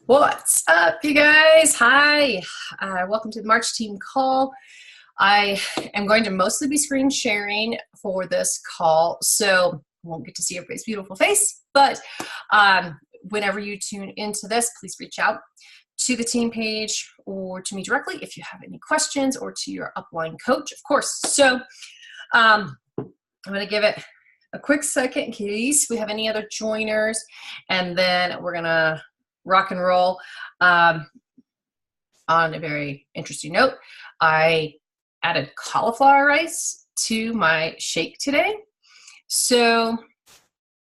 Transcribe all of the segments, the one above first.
What's up, you guys? Hi. Welcome to the March team call. I am going to mostly be screen sharing for this call, so you won't get to see everybody's beautiful face, but whenever you tune into this, please reach out to the team page or to me directly if you have any questions, or to your upline coach, of course. So I'm going to give it a quick second in case we have any other joiners, and then we're going to rock and roll. On a very interesting note, I added cauliflower rice to my shake today. So,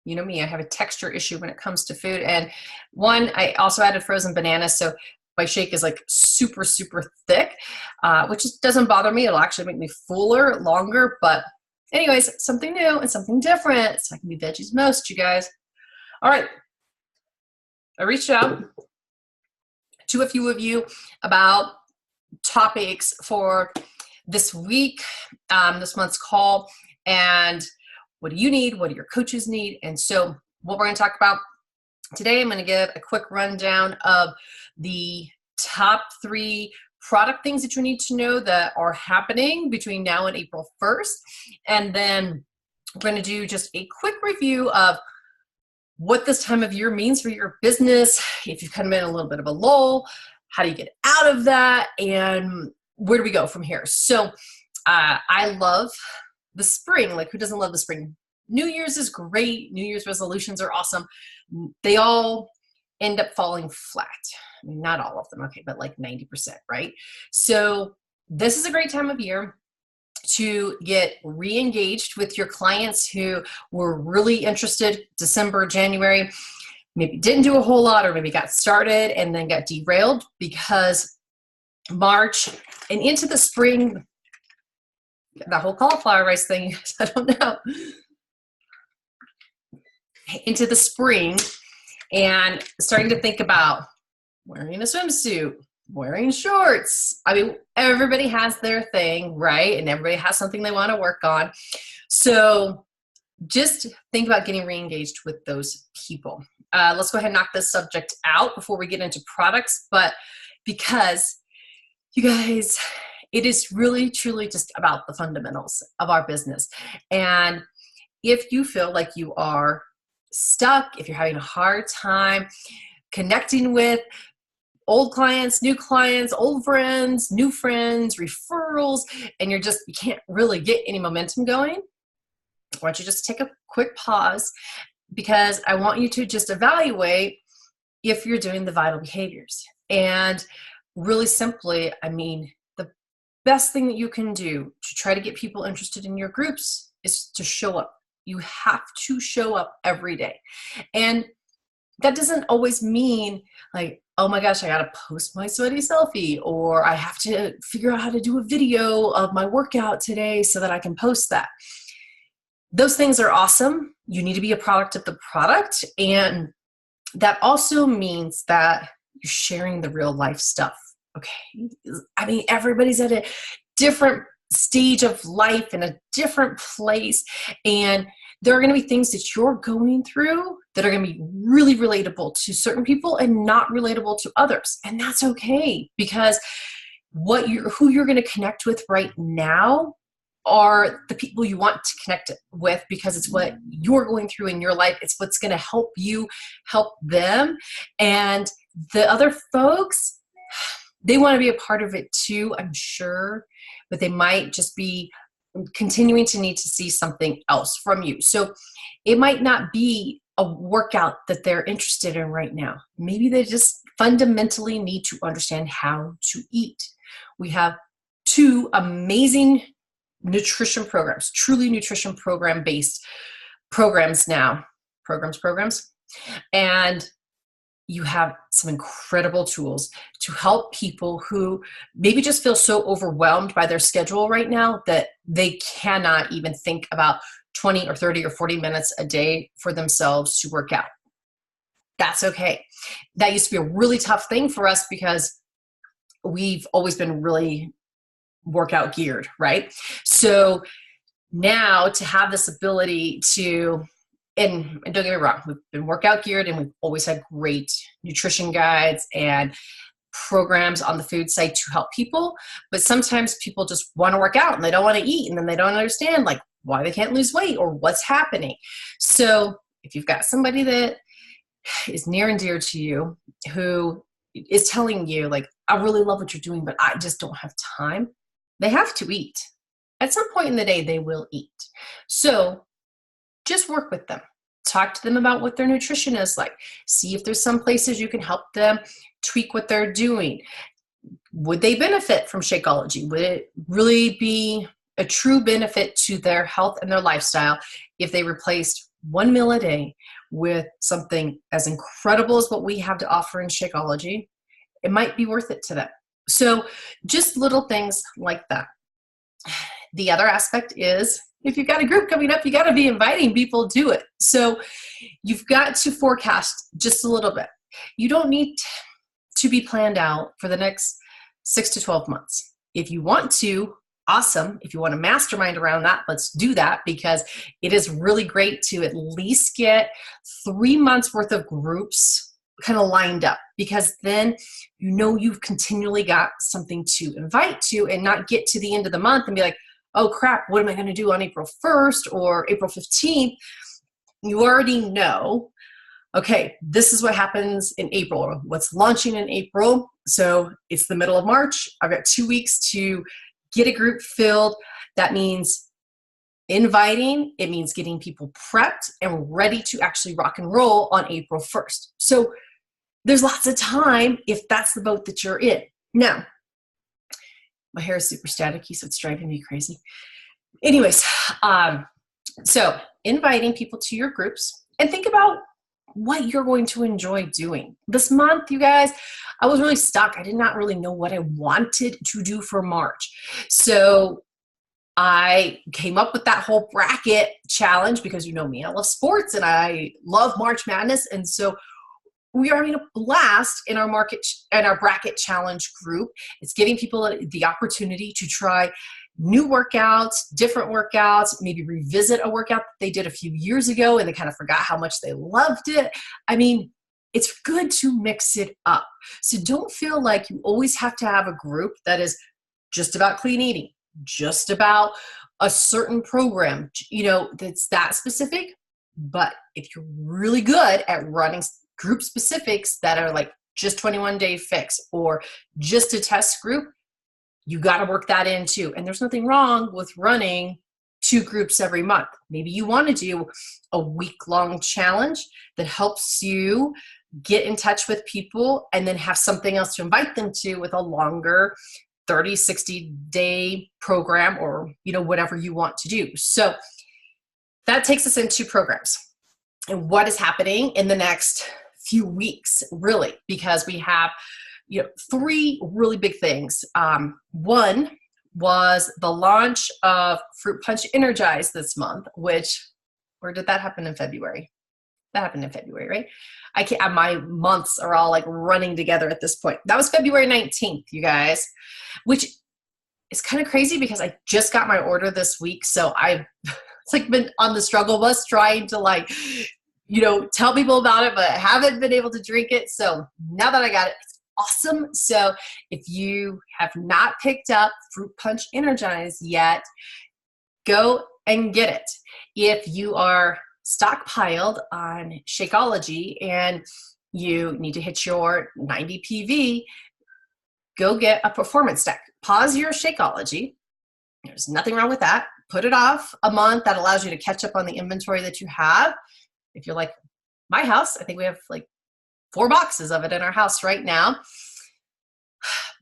you know me, I have a texture issue when it comes to food. And one, I also added frozen bananas. So my shake is like super, super thick, which doesn't bother me. It'll actually make me fuller, longer. But anyways, something new and something different. So I can be veggies most, you guys. All right. I reached out to a few of you about topics for this week, this month's call, and what do you need? What do your coaches need? And so what we're going to talk about today, I'm going to give a quick rundown of the top 3 product things that you need to know that are happening between now and April 1st. And then we're going to do just a quick review of what this time of year means for your business. If you've kind of been in a little bit of a lull, how do you get out of that? And where do we go from here? So I love the spring. Like, who doesn't love the spring? New Year's is great. New Year's resolutions are awesome. They all end up falling flat. I mean, not all of them, okay, but like 90%, right? So this is a great time of year to get re-engaged with your clients who were really interested December, January, maybe didn't do a whole lot, or maybe got started and then got derailed, because March and into the spring, that whole cauliflower rice thing, I don't know, into the spring and starting to think about wearing a swimsuit, wearing shorts. I mean, everybody has their thing, right? And everybody has something they want to work on. So just think about getting re-engaged with those people. Let's go ahead and knock this subject out before we get into products. But because, you guys, it is really, truly just about the fundamentals of our business. And if you feel like you are stuck, if you're having a hard time connecting with old clients, new clients, old friends, new friends, referrals, and you can't really get any momentum going, why don't you just take a quick pause, because I want you to just evaluate if you're doing the vital behaviors. And really simply, I mean, the best thing that you can do to try to get people interested in your groups is to show up. You have to show up every day. And that doesn't always mean like, oh my gosh, I got to post my sweaty selfie, or I have to figure out how to do a video of my workout today so that I can post that. Those things are awesome. You need to be a product of the product. And that also means that you're sharing the real life stuff. Okay. I mean, everybody's at a different stage of life in a different place. And there are going to be things that you're going through that are going to be really relatable to certain people and not relatable to others. And that's okay, because who you're going to connect with right now are the people you want to connect with, because it's what you're going through in your life. It's what's going to help you help them. And the other folks, they want to be a part of it too, I'm sure, but they might just be continuing to need to see something else from you. So it might not be a workout that they're interested in right now. Maybe they just fundamentally need to understand how to eat. We have 2 amazing nutrition programs, truly nutrition program based programs now, programs. And you have some incredible tools to help people who maybe just feel so overwhelmed by their schedule right now that they cannot even think about 20 or 30 or 40 minutes a day for themselves to work out. That's okay. That used to be a really tough thing for us, because we've always been really workout geared, right? So now to have this ability to and don't get me wrong, we've been workout geared and we've always had great nutrition guides and programs on the food site to help people. But sometimes people just want to work out and they don't want to eat, and then they don't understand like why they can't lose weight or what's happening. So if you've got somebody that is near and dear to you who is telling you like, I really love what you're doing, but I just don't have time, they have to eat. At some point in the day, they will eat. So just work with them. Talk to them about what their nutrition is like. See if there's some places you can help them tweak what they're doing. Would they benefit from Shakeology? Would it really be a true benefit to their health and their lifestyle if they replaced one meal a day with something as incredible as what we have to offer in Shakeology? It might be worth it to them. So just little things like that. The other aspect is, if you've got a group coming up, you got to be inviting people to it. So you've got to forecast just a little bit. You don't need to be planned out for the next 6 to 12 months. If you want to, awesome. If you want to mastermind around that, let's do that, because it is really great to at least get 3 months worth of groups kind of lined up, because then you know you've continually got something to invite to, and not get to the end of the month and be like, oh crap, what am I going to do on April 1st or April 15th? You already know, okay, this is what happens in April, or what's launching in April. So it's the middle of March. I've got 2 weeks to get a group filled. That means inviting. It means getting people prepped and ready to actually rock and roll on April 1st. So there's lots of time if that's the boat that you're in. Now, my hair is super staticky, so it's driving me crazy. Anyways, so inviting people to your groups, and think about what you're going to enjoy doing. This month, you guys, I was really stuck. I did not really know what I wanted to do for March. So I came up with that whole bracket challenge, because you know me, I love sports and I love March Madness. And so we are having a blast in our bracket challenge group. It's giving people the opportunity to try new workouts, different workouts, maybe revisit a workout that they did a few years ago and they kind of forgot how much they loved it. I mean, it's good to mix it up. So don't feel like you always have to have a group that is just about clean eating, just about a certain program, you know, that's that specific. But if you're really good at running group specifics that are like just 21-day fix or just a test group, you got to work that in too. And there's nothing wrong with running 2 groups every month. Maybe you want to do a week-long challenge that helps you get in touch with people and then have something else to invite them to with a longer 30, 60-day program, or, you know, whatever you want to do. So that takes us into programs and what is happening in the next few weeks, really, because we have, you know, 3 really big things. One was the launch of Fruit Punch Energize this month, or did that happen in February? That happened in February, right? I can't, my months are all like running together at this point. That was February 19th, you guys, which is kind of crazy because I just got my order this week. So I've it's like been on the struggle bus trying to like, you know, tell people about it, but I haven't been able to drink it. So now that I got it, it's awesome. So if you have not picked up Fruit Punch Energize yet, go and get it. If you are stockpiled on Shakeology and you need to hit your 90 PV, go get a performance stack. Pause your Shakeology. There's nothing wrong with that. Put it off a month. That allows you to catch up on the inventory that you have. If you're like my house, I think we have like 4 boxes of it in our house right now,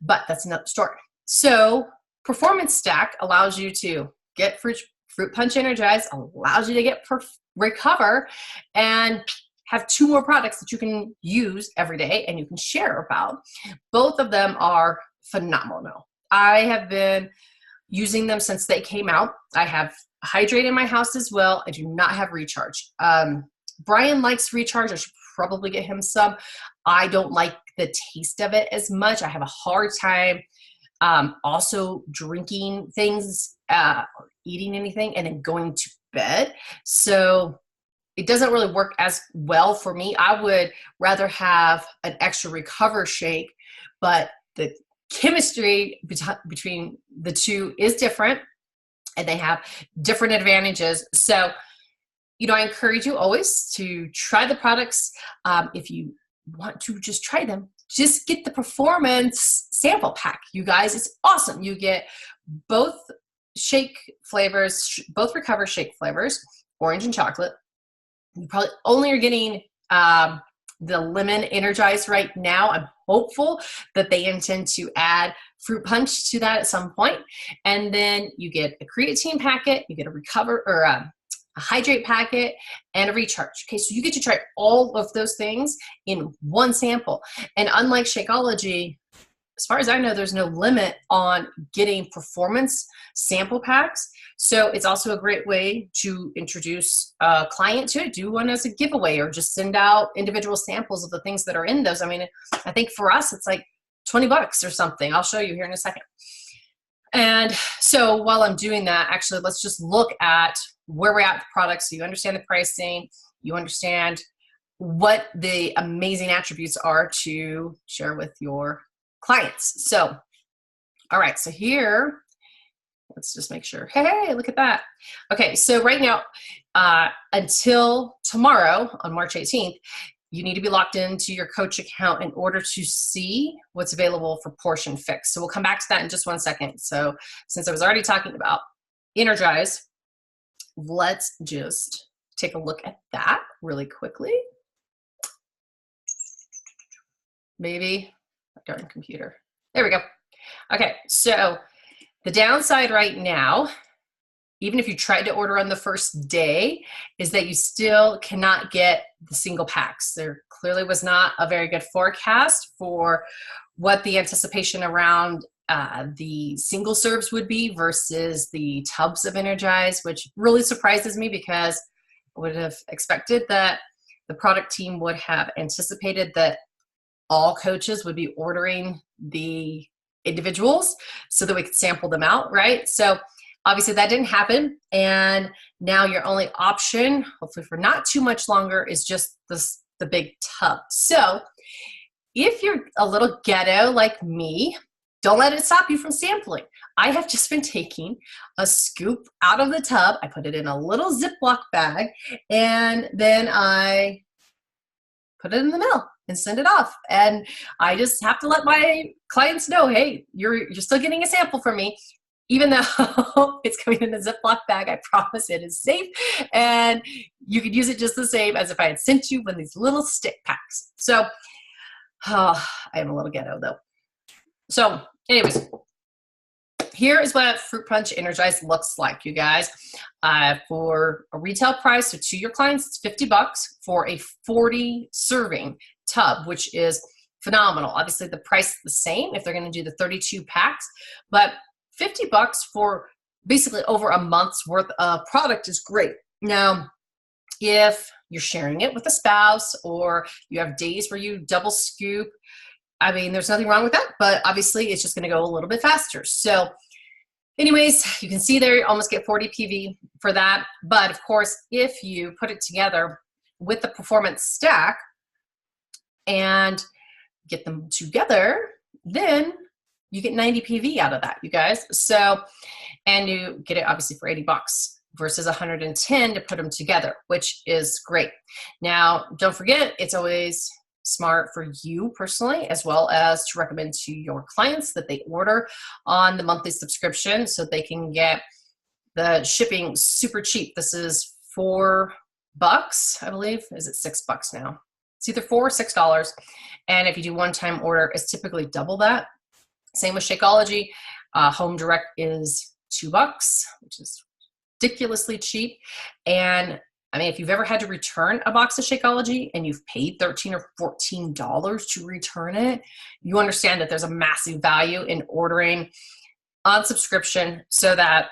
but that's another story. So Performance Stack allows you to get Fruit Punch Energize, allows you to get Recover, and have 2 more products that you can use every day and you can share about. Both of them are phenomenal. I have been using them since they came out. I have Hydrate in my house as well. I do not have Recharge. Brian likes Recharge. I should probably get him some. I don't like the taste of it as much. I have a hard time also drinking things or eating anything and then going to bed. So it doesn't really work as well for me. I would rather have an extra recover shake, but the chemistry between the two is different and they have different advantages. So, I encourage you always to try the products. If you want to just try them, just get the performance sample pack. You guys, it's awesome. You get both shake flavors, both recover shake flavors, orange and chocolate. You probably only are getting the lemon Energize right now. I'm hopeful that they intend to add fruit punch to that at some point. And then you get a creatine packet, you get a recover or a hydrate packet, and a recharge. Okay, so you get to try all of those things in one sample. And unlike Shakeology, as far as I know, there's no limit on getting performance sample packs. So it's also a great way to introduce a client to it. Do one as a giveaway or just send out individual samples of the things that are in those. I mean, I think for us, it's like $20 or something. I'll show you here in a second. And so while I'm doing that, actually, let's just look at where we're at with products so you understand the pricing, you understand what the amazing attributes are to share with your clients. So, all right, so here, let's just make sure. Hey, look at that. Okay, so right now, until tomorrow on March 18th, you need to be logged into your Coach account in order to see what's available for Portion Fix. So we'll come back to that in just one second. So since I was already talking about Energize, let's just take a look at that really quickly. Maybe. Darn computer. There we go. Okay, so the downside right now, even if you tried to order on the first day, is that you still cannot get the single packs. There clearly was not a very good forecast for what the anticipation around the single serves would be versus the tubs of Energize, which really surprises me because I would have expected that the product team would have anticipated that all coaches would be ordering the individuals so that we could sample them out, right? So obviously that didn't happen. And now your only option, hopefully for not too much longer, is just the big tub. So if you're a little ghetto like me, don't let it stop you from sampling. I have just been taking a scoop out of the tub. I put it in a little Ziploc bag, and then I put it in the mail and send it off. And I just have to let my clients know, hey, you're still getting a sample from me. Even though it's coming in a Ziploc bag, I promise it is safe. And you could use it just the same as if I had sent you one of these little stick packs. So, I am a little ghetto though. So anyways, here is what Fruit Punch Energize looks like, you guys. For a retail price, so to your clients, it's $50 for a 40 serving tub, which is phenomenal. Obviously, the price is the same if they're going to do the 32 packs, but $50 for basically over a month's worth of product is great. Now, if you're sharing it with a spouse or you have days where you double scoop, I mean, there's nothing wrong with that, but obviously it's just going to go a little bit faster. So anyways, you can see there you almost get 40 PV for that. But of course, if you put it together with the performance stack and get them together, then you get 90 PV out of that, you guys. So, and you get it obviously for $80 versus 110 to put them together, which is great. Now, don't forget, it's always smart for you personally, as well as to recommend to your clients that they order on the monthly subscription so they can get the shipping super cheap. This is $4, I believe. Is it $6 now? It's either $4 or $6. And if you do one-time order, it's typically double that. Same with Shakeology. Home Direct is $2, which is ridiculously cheap. And I mean, if you've ever had to return a box of Shakeology and you've paid $13 or $14 to return it, you understand that there's a massive value in ordering on subscription so that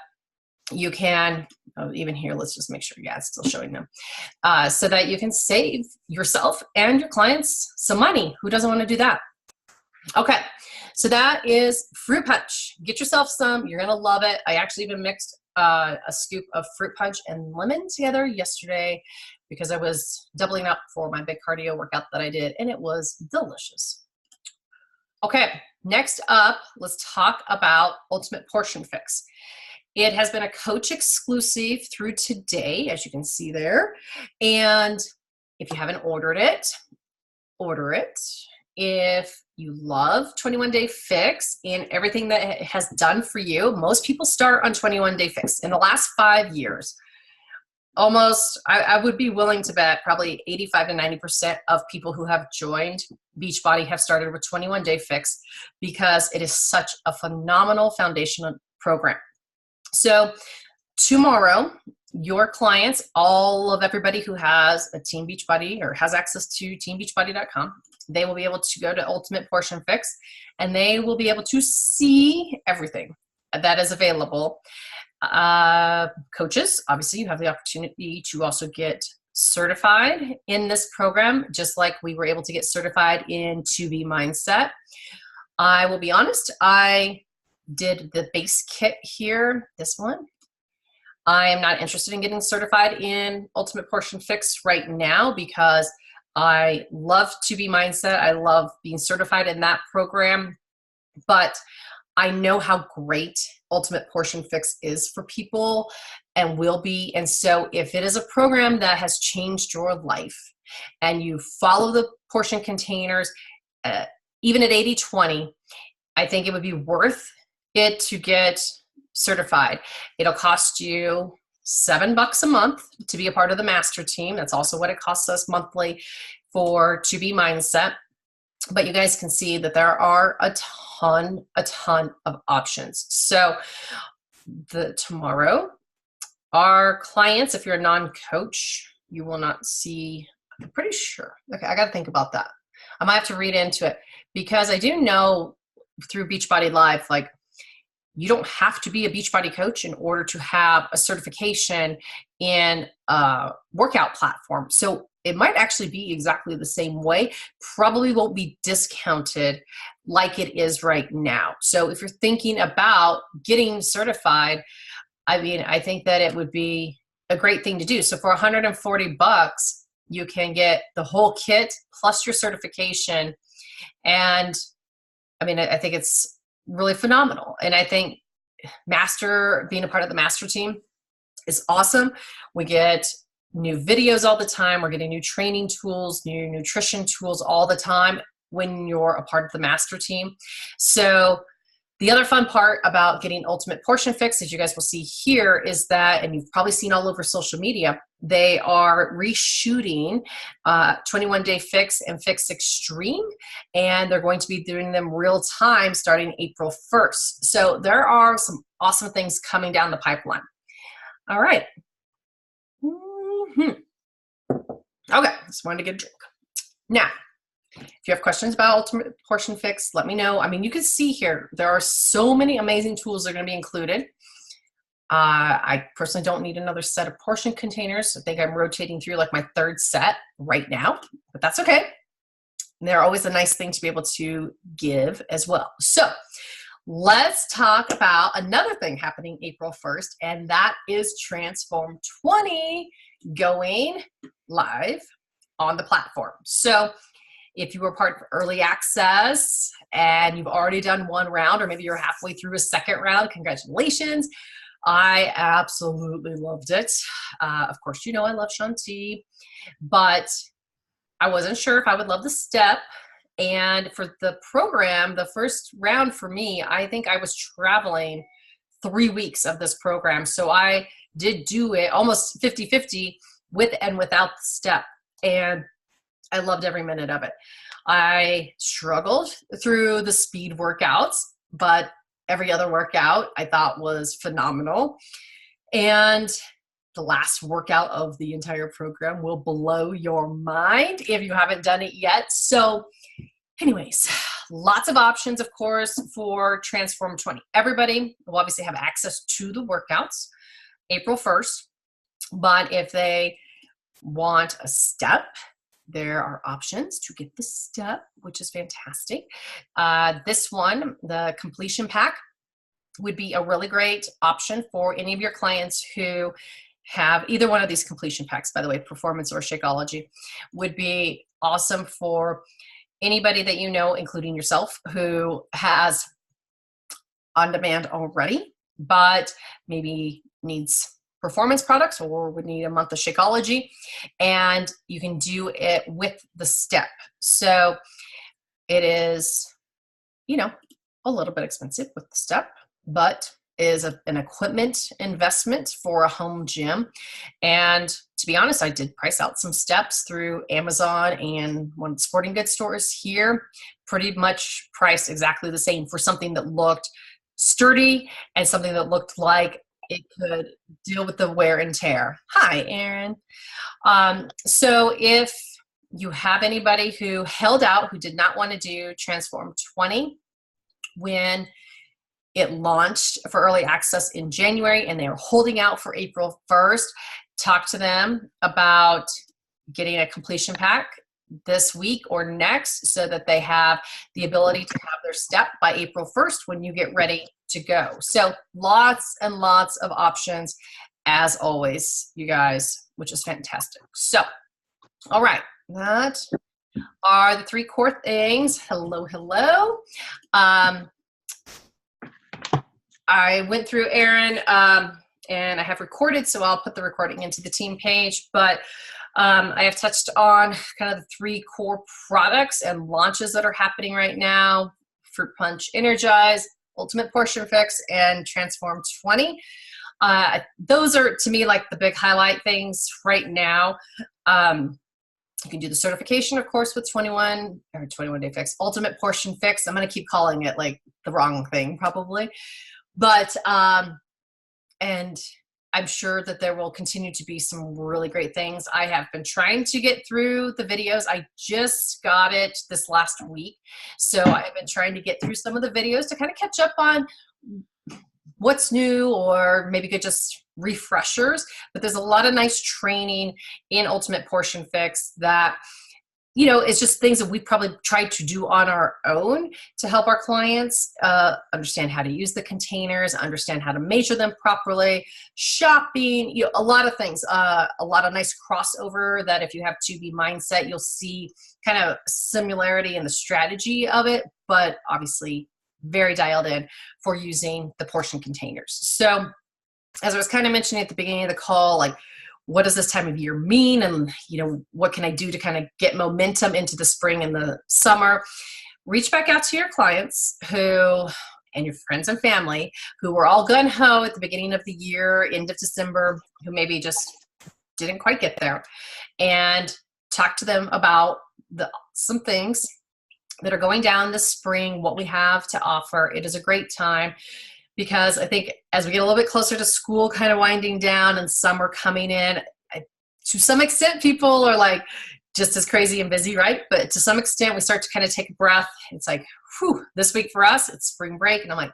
you can, even here, let's just make sure, yeah, it's still showing them, so that you can save yourself and your clients some money. Who doesn't want to do that? Okay, so that is Fruit Punch. Get yourself some. You're going to love it. I actually even mixed a scoop of Fruit Punch and lemon together yesterday because I was doubling up for my big cardio workout that I did, and it was delicious. Okay, next up, let's talk about Ultimate Portion Fix. It has been a coach exclusive through today, as you can see there. And if you haven't ordered it, order it. If you love 21 Day Fix and everything that it has done for you, most people start on 21 Day Fix. In the last 5 years, almost, I would be willing to bet probably 85 to 90% of people who have joined Beachbody have started with 21 Day Fix because it is such a phenomenal foundational program. So tomorrow, your clients, all of everybody who has a Team Beachbody or has access to teambeachbody.com, they will be able to go to Ultimate Portion Fix, and they will be able to see everything that is available. Coaches, obviously, you have the opportunity to also get certified in this program, just like we were able to get certified in 2B Mindset. I will be honest, I did the base kit here, this one. I am not interested in getting certified in Ultimate Portion Fix right now because I love 2B Mindset. I love being certified in that program, but I know how great Ultimate Portion Fix is for people and will be. And so if it is a program that has changed your life and you follow the portion containers, even at 80/20, I think it would be worth it to get certified. It'll cost you $7 a month to be a part of the master team. That's also what it costs us monthly for 2B Mindset. But you guys can see that there are a ton of options. So tomorrow, our clients, if you're a non-coach, you will not see, I'm pretty sure. Okay, I got to think about that. I might have to read into it because I do know through Beachbody Live, like, you don't have to be a Beachbody coach in order to have a certification in a workout platform. So it might actually be exactly the same way, probably won't be discounted like it is right now. So if you're thinking about getting certified, I mean, I think that it would be a great thing to do. So for $140, you can get the whole kit plus your certification. And I mean, I think it's really phenomenal. And I think being a part of the master team is awesome. We get new videos all the time. We're getting new training tools, new nutrition tools all the time when you're a part of the master team. So the other fun part about getting Ultimate Portion Fix, as you guys will see here, is that, and you've probably seen all over social media, they are reshooting 21 Day Fix and Fix Extreme, and they're going to be doing them real time starting April 1st. So there are some awesome things coming down the pipeline. All right. Okay, just wanted to get a drink. Now, if you have questions about Ultimate Portion Fix, let me know. I mean, you can see here, there are so many amazing tools that are going to be included. I personally don't need another set of portion containers. I think I'm rotating through like my third set right now, but that's okay. They're always a nice thing to be able to give as well. So let's talk about another thing happening April 1st, and that is Transform 20 going live on the platform. So if you were part of early access and you've already done one round, or maybe you're halfway through a second round, congratulations. I absolutely loved it. Of course, you know I love Shanti, but I wasn't sure if I would love the step. And for the program, the first round for me, I think I was traveling 3 weeks of this program. So I did do it almost 50-50 with and without the step. And I loved every minute of it. I struggled through the speed workouts, but every other workout I thought was phenomenal. And the last workout of the entire program will blow your mind if you haven't done it yet. So anyways, lots of options, of course, for Transform 20. Everybody will obviously have access to the workouts April 1st, but if they want a step, there are options to get the step, which is fantastic. This one, the completion pack, would be a really great option for any of your clients who have either one of these completion packs, by the way, performance or Shakeology, would be awesome for anybody that you know, including yourself, who has on demand already, but maybe needs performance products or would need a month of Shakeology, and you can do it with the step. So it is, a little bit expensive with the step, but is an equipment investment for a home gym. And to be honest, I did price out some steps through Amazon and one of the sporting goods stores here, pretty much priced exactly the same for something that looked sturdy and something that looked like it could deal with the wear and tear. Hi, Erin. So if you have anybody who held out, who did not want to do Transform 20 when it launched for early access in January and they were holding out for April 1st, talk to them about getting a completion pack this week or next so that they have the ability to have their step by April 1st when you get ready to go. So lots and lots of options as always, you guys, which is fantastic. So, all right, that are the 3 core things. Hello. I went through Erin, and I have recorded, so I'll put the recording into the team page, but I have touched on kind of the 3 core products and launches that are happening right now: Fruit Punch Energize, Ultimate Portion Fix, and Transform 20. Those are, to me, like the big highlight things right now. You can do the certification, of course, with 21 Day Fix. Ultimate Portion Fix, I'm going to keep calling it like the wrong thing probably. But, and I'm sure that there will continue to be some really great things. I have been trying to get through the videos. I just got it this last week. So I've been trying to get through some of the videos to kind of catch up on what's new, or maybe get just refreshers. But there's a lot of nice training in Ultimate Portion Fix that, it's just things that we probably tried to do on our own to help our clients understand how to use the containers, understand how to measure them properly, shopping, a lot of things, a lot of nice crossover that if you have 2B mindset, you'll see kind of similarity in the strategy of it, but obviously very dialed in for using the portion containers. So as I was kind of mentioning at the beginning of the call, like, what does this time of year mean? And, what can I do to kind of get momentum into the spring and the summer? Reach back out to your clients and your friends and family who were all gung-ho at the beginning of the year, end of December, who maybe just didn't quite get there, and talk to them about some things that are going down this spring, what we have to offer. It is a great time, because I think as we get a little bit closer to school kind of winding down and summer coming in, to some extent, people are like just as crazy and busy, right? But to some extent, we start to kind of take a breath. It's like, whew, this week for us, it's spring break. And I'm like,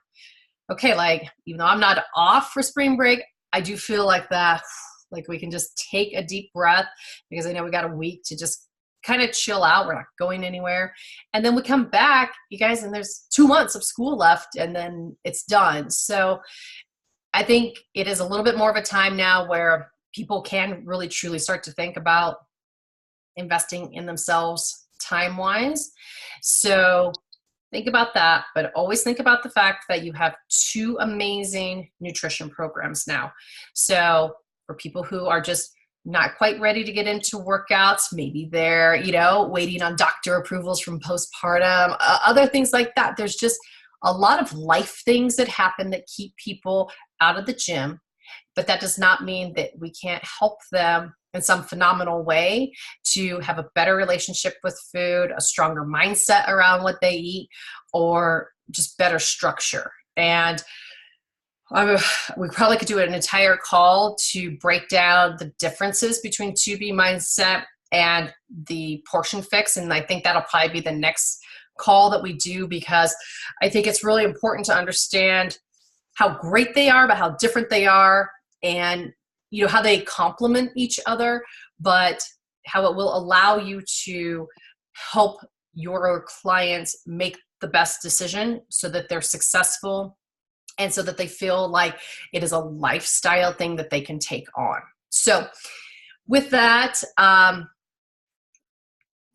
okay, like, even though I'm not off for spring break, I do feel like that, like we can just take a deep breath, because I know we got a week to just kind of chill out. We're not going anywhere. And then we come back, you guys, and there's 2 months of school left, and then it's done. So I think it is a little bit more of a time now where people can really truly start to think about investing in themselves time-wise. So think about that, but always think about the fact that you have 2 amazing nutrition programs now. So for people who are just not quite ready to get into workouts, maybe they're, waiting on doctor approvals from postpartum, other things like that. There's just a lot of life things that happen that keep people out of the gym, but that does not mean that we can't help them in some phenomenal way to have a better relationship with food, a stronger mindset around what they eat, or just better structure. And we probably could do an entire call to break down the differences between 2B mindset and the portion fix. And I think that'll probably be the next call that we do, because I think it's really important to understand how great they are, but how different they are, and how they complement each other, but how it will allow you to help your clients make the best decision so that they're successful, and so that they feel like it is a lifestyle thing that they can take on. So with that,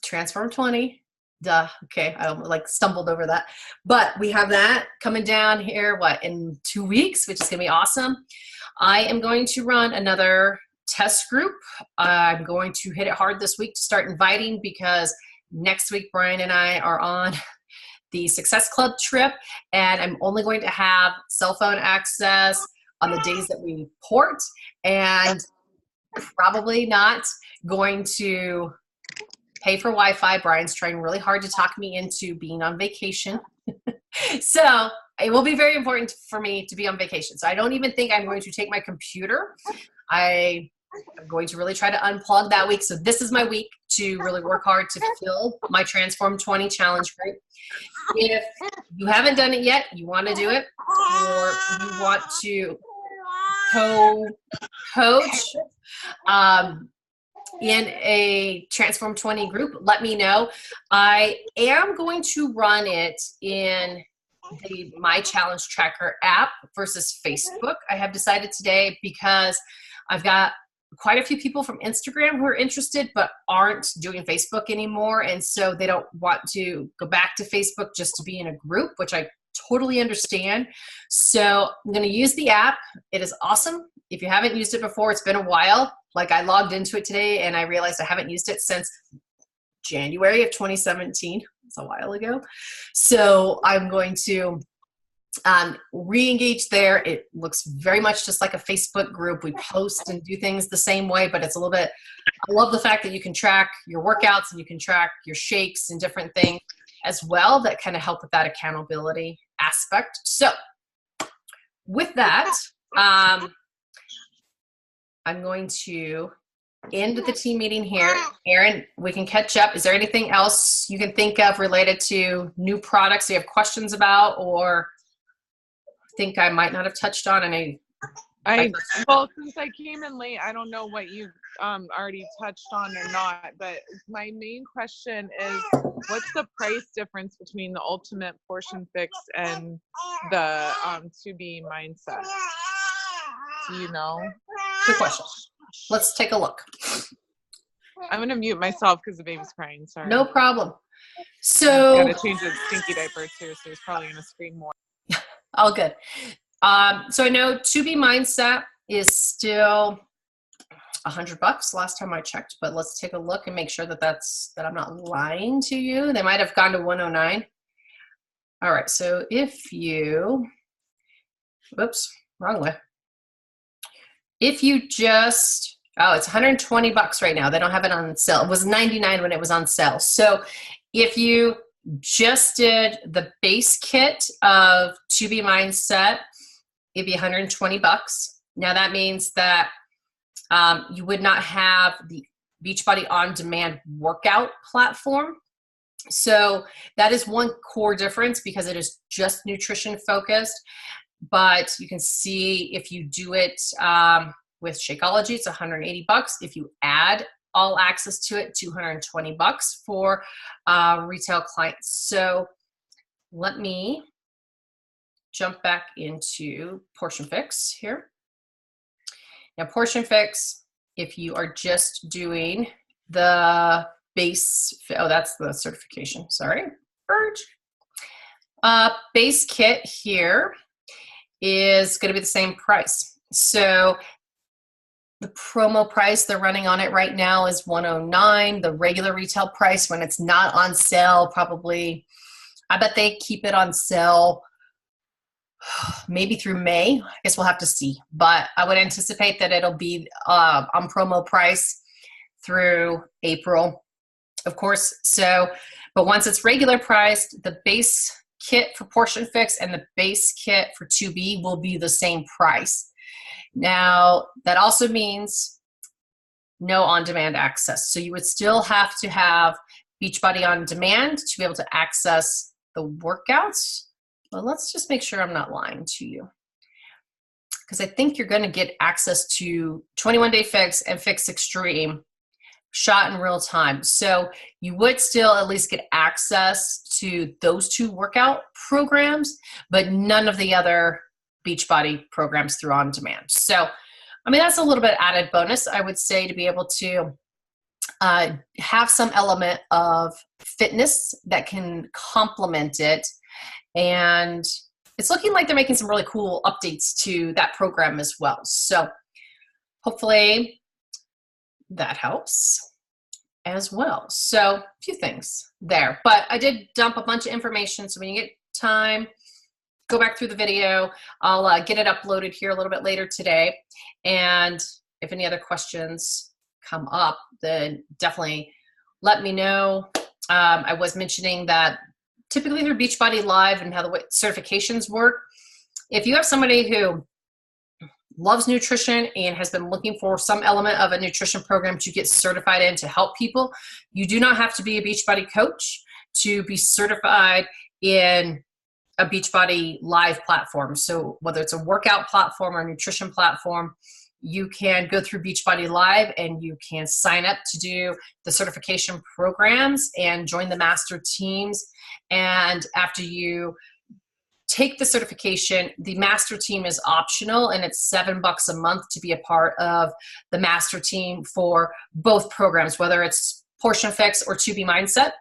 Transform 20. Duh. Okay. I like stumbled over that, but we have that coming down here, in 2 weeks, which is going to be awesome. I am going to run another test group. I'm going to hit it hard this week to start inviting, because next week, Brian and I are on the Success Club trip, and I'm only going to have cell phone access on the days that we port, and probably not going to pay for Wi-Fi. Brian's trying really hard to talk me into being on vacation. So it will be very important for me to be on vacation. So I don't even think I'm going to take my computer. I am going to really try to unplug that week. So this is my week to really work hard to fill my Transform 20 challenge group. If you haven't done it yet, you want to do it, or you want to co-coach in a Transform 20 group, let me know. I am going to run it in the My Challenge Tracker app versus Facebook. I have decided today, because I've got quite a few people from Instagram who are interested but aren't doing Facebook anymore, and so they don't want to go back to Facebook just to be in a group, which I totally understand. So I'm going to use the app. It is awesome. If you haven't used it before, it's been a while. Like, I logged into it today and I realized I haven't used it since January of 2017. It's a while ago. So I'm going to re-engage there. It looks very much just like a Facebook group. We post and do things the same way, but it's a little bit, I love the fact that you can track your workouts and you can track your shakes and different things as well that kind of help with that accountability aspect. So with that, I'm going to end the team meeting here. Erin, we can catch up. Is there anything else you can think of related to new products you have questions about, or think I might not have touched on? Well, since I came in late, I don't know what you already touched on or not, but my main question is, what's the price difference between the Ultimate Portion Fix and the To Be Mindset? Do you know? Good question. Let's take a look. I'm going to mute myself because the baby's crying. Sorry. No problem. So I'm going to change its stinky diaper too, so he's probably going to scream more. All good. So I know To Be Mindset is still $100 last time I checked, but let's take a look and make sure that I'm not lying to you. They might have gone to 109. All right. So if you, whoops, wrong way. If you just, it's $120 right now. They don't have it on sale. It was $99 when it was on sale. So if you just did the base kit of To Be Mindset, it'd be $120. Now that means that you would not have the Beachbody On Demand workout platform. So that is one core difference, because it is just nutrition focused. But you can see if you do it with Shakeology, it's $180. If you add all access to it, $220 for retail clients. So let me jump back into Portion Fix here. Now, Portion Fix, if you are just doing the base, that's the certification, sorry. Base kit here is going to be the same price. So the promo price they're running on it right now is $109. The regular retail price, when it's not on sale, probably, I bet they keep it on sale maybe through May. I guess we'll have to see. But I would anticipate that it'll be on promo price through April, of course. So, but once it's regular priced, the base kit for Portion Fix and the base kit for 2B will be the same price. Now, that also means no on-demand access. So you would still have to have Beachbody On Demand to be able to access the workouts. Well, let's just make sure I'm not lying to you, because I think you're going to get access to 21 Day Fix and Fix Extreme shot in real time. So you would still at least get access to those two workout programs, but none of the other Beachbody programs through On Demand. So I mean, that's a little bit added bonus, I would say, to be able to have some element of fitness that can complement it. And it's looking like they're making some really cool updates to that program as well. So hopefully that helps as well. So a few things there, but I did dump a bunch of information. So when you get time, go back through the video. I'll get it uploaded here a little bit later today. And if any other questions come up, then definitely let me know. I was mentioning that typically through Beachbody Live and how the certifications work, if you have somebody who loves nutrition and has been looking for some element of a nutrition program to get certified in to help people, you do not have to be a Beachbody coach to be certified in a Beachbody Live platform. So whether it's a workout platform or a nutrition platform, you can go through Beachbody Live and you can sign up to do the certification programs and join the master teams. And after you take the certification, the master team is optional, and it's $7 a month to be a part of the master team for both programs, whether it's Portion Fix or 2B Mindset.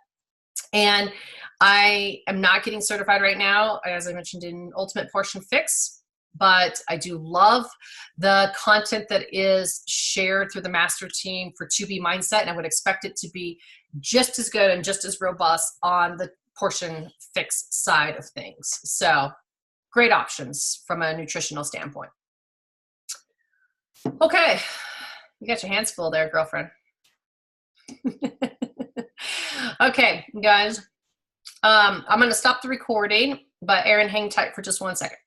And I am not getting certified right now, as I mentioned, in Ultimate Portion Fix, but I do love the content that is shared through the master team for 2B Mindset, and I would expect it to be just as good and just as robust on the Portion Fix side of things. So great options from a nutritional standpoint. Okay, you got your hands full there, girlfriend. Okay, guys, I'm going to stop the recording, but Erin, hang tight for just 1 second.